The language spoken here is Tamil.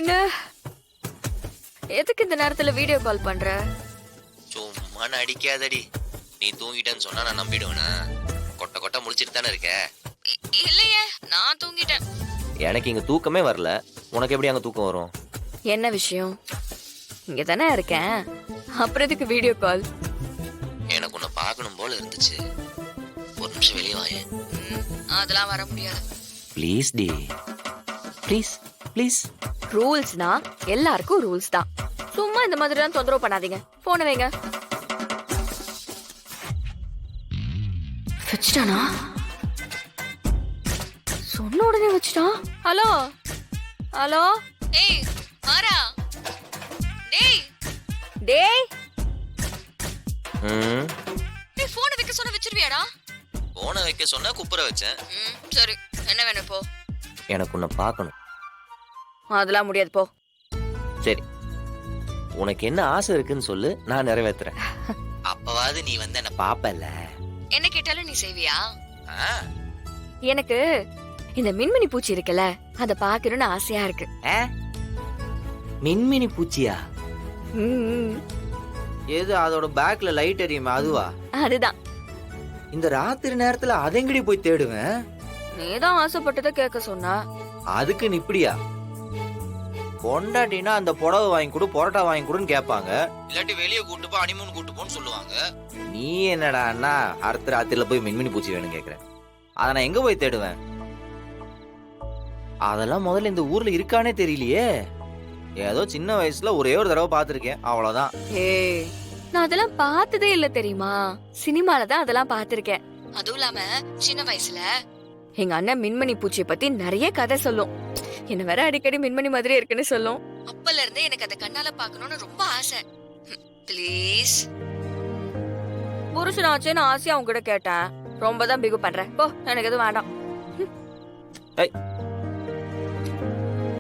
என்ன எதுக்கு இந்த நேரத்துல வீடியோ கால் பண்ற? சும்மா நடிக்காதடி. நீ தூங்கிட்டேன்னு சொன்னா நான் நம்பிடுவேனா? கொட்ட கொட்ட முடிச்சிட்டு தானே இருக்க. இல்லையே, நான் தூங்கிட்டேன். எனக்கு இங்க தூக்கமே வரல. உனக்கு எப்படி அங்க தூக்கம் வரும்? என்ன விஷயம்? இங்க தானே இருக்கேன், அப்புறம் எதுக்கு வீடியோ கால்? எனக்கு உன்னை பார்க்கணும் போல இருந்துச்சு. ஒரு நிமிஷம் வெளியே வாயே. அதெல்லாம் வர முடியாது. ப்ளீஸ் டி, ப்ளீஸ் ப்ளீஸ். ரூல்ஸ்னா எல்லாருக்கும் ரூல்ஸ் தான். சும்மா இந்த மாதிரி தான் தொந்தரவு பண்ணாதீங்க. போன வைங்க. வச்சுட்டானா? சொன்ன உடனே வச்சுட்டான். Hello hello. ஏய் மாரா. டேய் டேய். டேய் போன் வைக்க சொன்னா வச்சிருவியாடா? போனை வைக்க சொன்னா குப்புற வச்சேன். சரி, என்ன வேணும் இப்போ? எனக்கு உன்னை பார்க்கணும். அதெல்லாம் முடியாது, போ. சரி, உனக்கு என்ன ஆசை இருக்குன்னு சொல்லு, நான் நிறைவேத்துறேன். அப்பவாது நீ வந்து என்ன பாப்பல. என்ன கேட்டாலும் நீ செய்வியா? எனக்கு இந்த மின்மினி பூச்சி இருக்குல்ல, அத பாக்கணும்னு ஆசையா இருக்கு. மின்மினி பூச்சியா? ஏது அதோட பேக்ல லைட் எரியுமா, அதுவா? அதுதான். இந்த ராத்திரி நேரத்துல அதெங்கடி போய் தேடுவேன்? நீதான் ஆசைப்பட்டதை கேட்க சொன்னா. அதுக்கு நீ இப்படியா? பொண்டாட்டினா அந்த புடவை வாங்கி கொடு, பொரோட்டா வாங்கி கொடுன்னு கேட்பாங்க. இல்லாட்டி வெளியே கூட்டு போ, அனிமூன் கூட்டு போன்னு சொல்லுவாங்க. நீ என்னடா அண்ணா அடுத்த ராத்திரில போய் மின்மினி பூச்சி வேணும் கேக்குறேன். அத நான் எங்க போய் தேடுவேன்? அதெல்லாம் முதல்ல இந்த ஊர்ல இருக்கானே தெரியலையே. ஏதோ சின்ன வயசுல ஒரே ஒரு தடவை பாத்திருக்கேன், அவ்வளவுதான். ஏய், நான் அதெல்லாம் பார்த்ததே இல்ல தெரியுமா? சினிமால தான் அதெல்லாம் பார்த்திருக்கேன். அதுவும் இல்லாம சின்ன வயசுல எங்க அண்ணன் மின்மணி பூச்சியை பத்தி நிறைய கதை சொல்லும். என்ன வேற அடிக்கடி மின்மணி மாதிரி இருக்குன்னு சொல்லும். அப்பல இருந்தே எனக்கு அதை கண்ணால பாக்கணும்னு ரொம்ப ஆசை. ப்ளீஸ். புருஷனாச்சேன்னு ஆசையா உங்ககிட்ட கேட்டேன். ரொம்ப தான் பிகு பண்றேன். போ, எனக்கு எதுவும் வேண்டாம்.